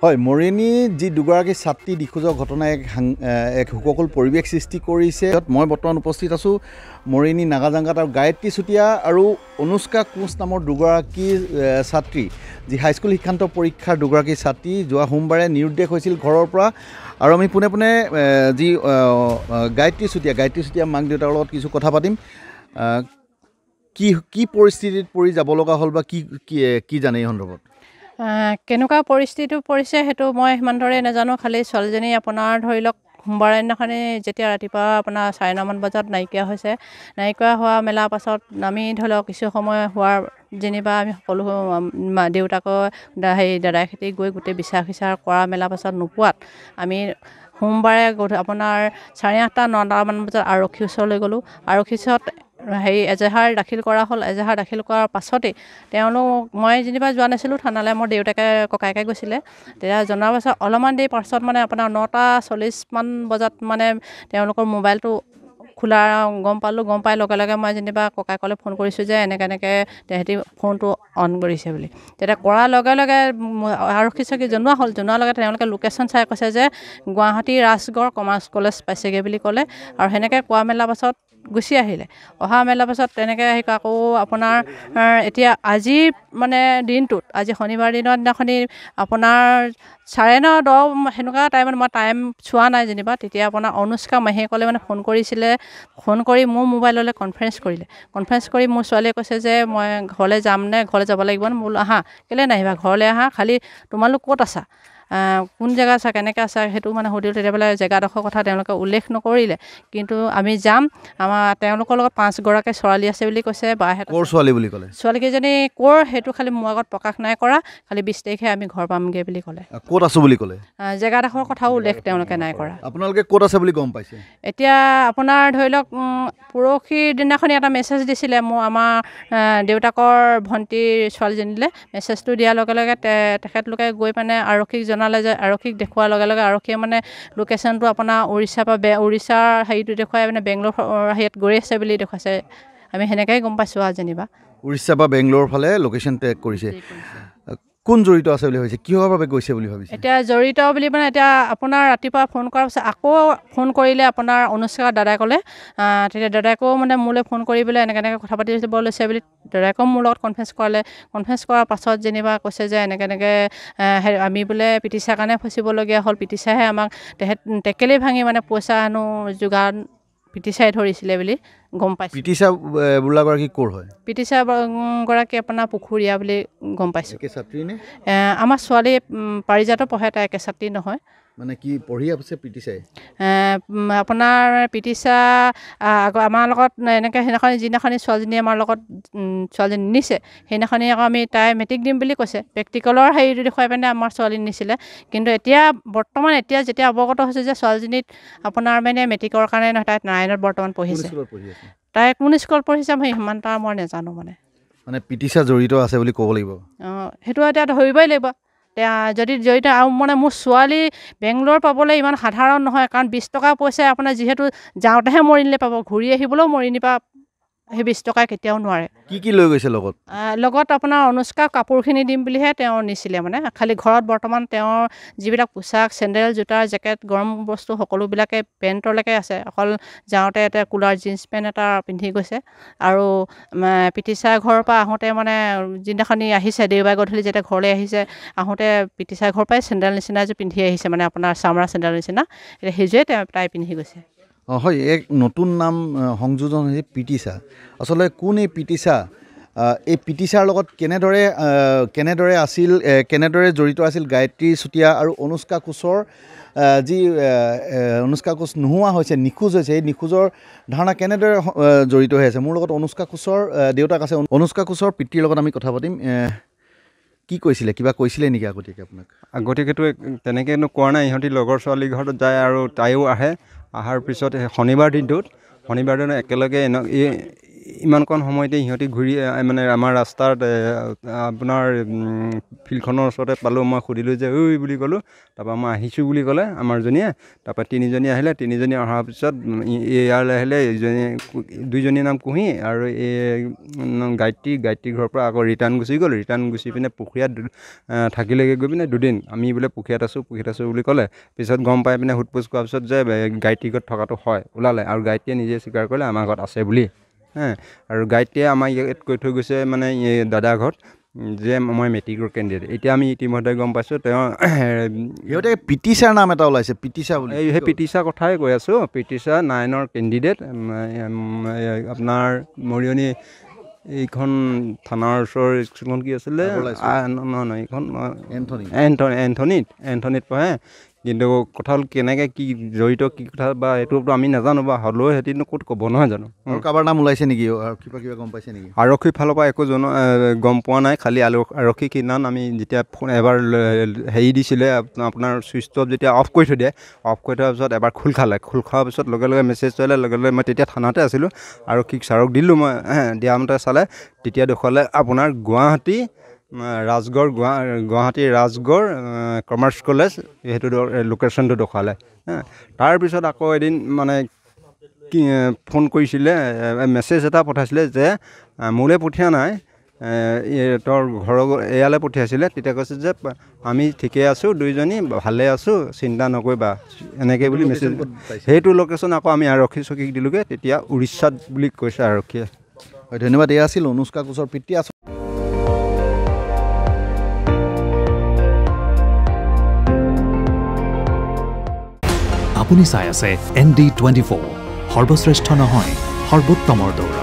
হয় মৰিনী যি দুগৰাকী ছাত্ৰী নিখোজৰ ঘটনাই এক হুককুল পৰিৱেশ সৃষ্টি কৰিছে। মই বৰ্তমান উপস্থিত আছোঁ মৰিনী নাগাজাংগাত আৰু গায়ত্ৰী চুতীয়া আৰু অনুষ্কা কোচ নামৰ দুগৰাকী ছাত্ৰী যি হাইস্কুল শিক্ষান্ত পৰীক্ষাৰ দুগৰাকী ছাত্ৰী যোৱা সোমবাৰে নিৰুদ্দেশ হৈছিল ঘৰৰ পৰা। আৰু আমি পোনে পোনে যি গায়ত্ৰী চুতীয়া মাক দেউতাকৰ লগত কিছু কথা পাতিম। কি পৰিস্থিতিত পৰি যাব লগা হ'ল বা কি জানে এই সন্দৰ্ভত? কেনেকুৱা পৰিস্থিতি পৰিছে সেইটো মই সিমান দৰে নাজানো। খালি ছোৱালীজনী আপোনাৰ ধৰি লওক সোমবাৰৰ দিনাখনি যেতিয়া ৰাতিপুৱা আপোনাৰ 9:30 বজাত নাইকিয়া হৈছে, নাইকিয়া হোৱা মেলাৰ পাছত আমি ধৰি লওক কিছু সময় হোৱাৰ যেনিবা আমি সকলো দেউতাকৰ দাদাই খেতি গৈ গোটেই বিচাৰ কৰা মেলাৰ পাছত নোপোৱাত আমি সোমবাৰে আপোনাৰ 8:30-9মান বজাত আৰক্ষীৰ ওচৰলৈ গ'লোঁ। আৰক্ষীৰ ওচৰত এজাহাৰ দাখিল কৰা হ'ল। এজাহাৰ দাখিল কৰাৰ পাছতেই মই যেনিবা যোৱা নাছিলোঁ থানালৈ, মোৰ ককায়েকে গৈছিলে। তেতিয়া জনাৰ পাছত অলপমান দেৰি পাছত মানে আপোনাৰ 9:40মান বজাত মানে তেওঁলোকৰ মোবাইলটো খোলা গম পাই লগে লগে মই যেনিবা ককায়েকলৈ ফোন কৰিছোঁ যে এনেকৈ তেহেঁতি ফোনটো অন কৰিছে বুলি। তেতিয়া কৰাৰ লগে লগে আৰক্ষী চাকি জনোৱাৰ লগে তেওঁলোকে লোকেশ্যন চাই কৈছে যে গুৱাহাটী ৰাজগড় কমাৰ্চ কলেজ পাইছেগৈ বুলি ক'লে। আৰু সেনেকৈ কোৱা মেলাৰ পাছত গুচি আহিলে। অহা মেলাৰ পাছত তেনেকৈ আহি আকৌ আপোনাৰ এতিয়া আজি মানে দিনটোত আজি শনিবাৰ দিনাখনি আপোনাৰ 9:30-10 সেনেকুৱা টাইমত মই টাইম চোৱা নাই যেনিবা। তেতিয়া আপোনাৰ অনুষ্কা মাহীয়েকলৈ মানে ফোন কৰিছিলে। ফোন কৰি মোৰ মোবাইললৈ কনফাৰেঞ্চ কৰি মোৰ ছোৱালীয়ে কৈছে যে মই ঘৰলৈ যাম নে ঘৰলৈ যাব লাগিব নে? মই বোলো আহা, কেলৈ নাহিবা, ঘৰলৈ আহা, খালি তোমালোক ক'ত আছা, কোন জেগা আছা, কেনেকৈ আছা সেইটো মানে সুধিলোঁ। তেতিয়া বোলে জেগাডোখৰ কথা তেওঁলোকে উল্লেখ নকৰিলে, কিন্তু আমি যাম, তেওঁলোকৰ লগত 5গৰাকী ছোৱালী আছে বুলি কৈছে। ক'ৰ ছোৱালী বুলি ক'লে? ছোৱালীকেইজনী ক'ৰ সেইটো খালি মোৰ আগত প্ৰকাশ নাই কৰা, খালি 20 তাৰিখে আমি ঘৰ পামগৈ বুলি ক'লে। ক'ত আছোঁ বুলি ক'লে? জেগাডোখৰ কথাও উল্লেখ তেওঁলোকে নাই কৰা। আপোনালোকে ক'ত আছে বুলি গম পাইছে? এতিয়া আপোনাৰ ধৰি লওক পৰহিৰ দিনাখনি এটা মেছেজ দিছিলে আমাৰ দেউতাকৰ ভণ্টিৰ ছোৱালীজনীলৈ। মেছেজটো দিয়াৰ লগে লগে তেখেতলোকে গৈ মানে আৰক্ষীক জনালে যে আৰক্ষীক দেখুওৱাৰ লগে লগে আৰক্ষীয়ে মানে লোকেশ্যনটো আপোনাৰ উৰিষ্যাৰ হেৰিটো দেখুৱাই মানে বেংগলোৰ হেৰিত গৈ আছে বুলি দেখুৱাইছে। আমি সেনেকৈয়ে গম পাইছোঁ আৰু যেনিবা উৰিষ্যা বা বেংগলোৰ ফালে লোকেশ্যন ট্ৰেক কৰিছে। কোন জড়িত আছে বুলি ভাবিছে, কিহৰ বাবে গৈছে বুলি ভাবিছে? এতিয়া জড়িত বুলি মানে এতিয়া আপোনাৰ ৰাতিপুৱা ফোন কৰাৰ পাছত আকৌ ফোন কৰিলে আপোনাৰ অনুষ্কাৰ দাদাকলৈ। তেতিয়া দাদাকেও মানে মোলৈ ফোন কৰি পেলাই এনেকৈ কথা পাতিব লৈছে বুলি দাদাকেও মোৰ লগত কনফাৰেঞ্চ কৰালে। কনফাৰেঞ্চ কৰাৰ পাছত যেনিবা কৈছে যে এনেকৈ আমি বোলে পিটিচাৰ কাৰণে ফচিবলগীয়া হ'ল। পিটিচাৰে আমাক টেকেলি ভাঙি মানে পইচা যোগান পিটিচাৰে ধৰিছিলে বুলি গম পাইছোঁ। পিটিচা বোলাগৰাকী ক'ৰ হয়? পিটিচা গৰাকী আপোনাৰ পুখুৰীয়া বুলি গম পাইছোঁ। ছাত্ৰী নে? আমাৰ ছোৱালী পাৰিজাতো পঢ়ে, তাই একে ছাত্ৰী নহয়। মানে কি পঢ়ি আছে পিটিচাই? আপোনাৰ পিটিচা আমাৰ লগত এনেকৈ সেইদিনাখনি যিদিনাখনি ছোৱালীজনী আমাৰ লগত ছোৱালীজনী নিছে সেইদিনাখনি আকৌ তাই মেট্ৰিক দিম বুলি কৈছে। প্ৰেক্টিকেলৰ হেৰিটো দেখুৱাই পিনে আমাৰ ছোৱালী নিছিলে। কিন্তু বৰ্তমান যেতিয়া অৱগত হৈছে যে ছোৱালীজনীত আপোনাৰ মানে মেট্ৰিকৰ কাৰণে নহয়, তাই 9ত বৰ্তমান পঢ়িছে। তাই কোন স্কুলত পঢ়িছে মই সিমান তাৰ মই নাজানো। মানে পিটিচা জড়িত আছে বুলি ক'ব লাগিব। সেইটো এতিয়া ধৰিবই লাগিব। যদি জড়িত আৰু মানে মোৰ ছোৱালী বেংগলোৰ পাবলৈ ইমান সাধাৰণ নহয়, কাৰণ 20 টকা পইচা আপোনাৰ যিহেতু যাওঁতেহে মৰিনিলে পাব, ঘূৰি আহিবলৈও মৰিনি পা সেই 20 টকা কেতিয়াও নোৱাৰে। কি লৈ গৈছে লগত আপোনাৰ অনুষ্কা কাপোৰখিনি দিম বুলিহে তেওঁ নিছিলে। মানে খালি ঘৰত বৰ্তমান তেওঁৰ যিবিলাক পোচাক, চেণ্ডেল, জোতা, জেকেট, গৰম বস্তু সকলোবিলাকে পেণ্টলৈকে আছে। অকল যাওঁতে এটা কুলাৰ জিন্স পেণ্ট এটা পিন্ধি গৈছে। আৰু পিটিচা ঘৰৰ পৰা আহোঁতে মানে যিদিনাখনি আহিছে দেওবাৰে গধূলি যেতিয়া ঘৰলৈ আহিছে, আহোঁতে পিটিচা ঘৰৰ পৰাই চেণ্ডেল নিচিনা এযোৰ পিন্ধি আহিছে, মানে আপোনাৰ চামৰা চেণ্ডেল নিচিনা। এতিয়া সেইযোৰে তাই পিন্ধি গৈছে। হয়, এক নতুন নাম সংযোজন হৈছে পিটিচা। আচলতে কোন এই পিটিচা? এই পিটিচাৰ লগত কেনেদৰে জড়িত আছিল গায়ত্ৰী চুতীয়া আৰু অনুষ্কা কোচৰ যি অনুষ্কা কোচ নোহোৱা হৈছে, নিখোজ হৈছে, এই নিখোজৰ ধাৰণা কেনেদৰে জড়িত হৈ আছে? মোৰ লগত অনুষ্কা কোচৰ দেউতাক আছে। অনুষ্কা কোচৰ পিতৃৰ লগত আমি কথা পাতিম। কি কৈছিলে, কিবা কৈছিলে নেকি আগতীয়াকৈ আপোনাক? আগতীয়াকৈতো তেনেকৈনো কোৱা নাই। ইহঁতি লগৰ ছোৱালী ঘৰত যায় আৰু তাইও আহে। অহাৰ পিছত শনিবাৰ দিনটোত একেলগে ইমানকণ সময়তে সিহঁতি ঘূৰি মানে আমাৰ ৰাস্তাত আপোনাৰ ফিল্ডখনৰ ওচৰতে পালোঁ। মই সুধিলোঁ যে ঐ বুলি ক'লোঁ, তাৰপৰা মই আহিছোঁ বুলি ক'লে আমাৰজনীয়ে। তাৰপৰা তিনিজনী আহিলে, তিনিজনী অহাৰ পিছত ইয়ালৈ আহিলে, দুইজনীৰ নাম কুঁহি আৰু এই গায়ত্ৰী ঘৰৰ পৰা আকৌ ৰিটাৰ্ণ গুচি গ'ল। ৰিটাৰ্ণ গুচি পিনে পুখুৰীয়াত থাকিলেগৈ গৈ পিনে 2 দিন। আমি বোলে পুখুৰীয়াত আছোঁ বুলি ক'লে। পিছত গম পাই পিনে সোধ-পোছ কৰাৰ পিছত যে গায়ত্ৰী ঘৰত থকাটো হয় ওলালে, আৰু গায়ত্ৰীয়ে নিজে স্বীকাৰ কৰিলে আমাৰ ঘৰত আছে বুলি। আৰু গায়ত্ৰীয়ে আমাৰ ইয়াত কৈ থৈ গৈছে মানে দাদাৰ ঘৰত যে মই মেট্ৰিকৰ কেণ্ডিডেট। এতিয়া আমি ইতিমধ্যে গম পাইছোঁ তেওঁ সিহঁতে পিটিছাৰ নাম এটা ওলাইছে, পিটিছা বুলি। সেই পিটিছা কথাই কৈ আছোঁ। পিটিছা 9ৰ কেণ্ডিডেট। আপোনাৰ মৰিয়নি এইখন থানাৰ ওচৰৰ স্কুলখন কি আছিলে? নহয়, এইখন এন্থনীত পঢ়ে। কিন্তু কথা হ'ল কেনেকৈ কি জড়িত কি কথা বা এইটোতো আমি নাজানো, বা হ'লেও সিহঁতিনো ক'ত ক'ব, নহয় জানো? আৰু কাৰোবাৰ নাম ওলাইছে নেকি? কিবা গম পাইছে নেকি? আৰক্ষীৰ ফালৰ পৰা একো গম পোৱা নাই। খালি আৰক্ষী কিমান আমি যেতিয়া ফোন এবাৰ হেৰি দিছিলে, আপোনাৰ ছুইচ অফ যেতিয়া অফ কৰি থৈ দিয়ে, অফ কৰি থোৱাৰ পিছত এবাৰ খোল খোৱাৰ পিছত লগে লগে মেছেজ আহিলে। লগে লগে মই তেতিয়া থানাতে আছিলোঁ, আৰক্ষীক ছাৰক দিলোঁ। মই দিয়া মতে চালে, তেতিয়া দেখুৱালে আপোনাৰ গুৱাহাটীৰ ৰাজগড় কমাৰ্চ কলেজ, সেইটো লোকেশ্যনটো দেখুৱালে। তাৰপিছত আকৌ এদিন মানে কি ফোন কৰিছিলে, মেছেজ এটা পঠাইছিলে যে মোলৈ পঠিওৱা নাই, তোৰ ঘৰৰ এয়ালৈ পঠিয়াইছিলে। তেতিয়া কৈছে যে আমি ঠিকে আছোঁ, দুইজনী ভালে আছোঁ, চিন্তা নকৰিবা, এনেকৈ বুলি মেছেজ। সেইটো লোকেশ্যন আকৌ আমি আৰক্ষী চকীক দিলোঁগৈ। তেতিয়া উৰিষ্যাত বুলি কৈছে আৰক্ষীয়ে। হয়, ধন্যবাদ। এয়া আছিল অনুষ্কা কোচৰ পিতৃ। আপুনি চাই আছে ND24, সৰ্বশ্ৰেষ্ঠ নহয়, সৰ্বোত্তমৰ দৌৰা।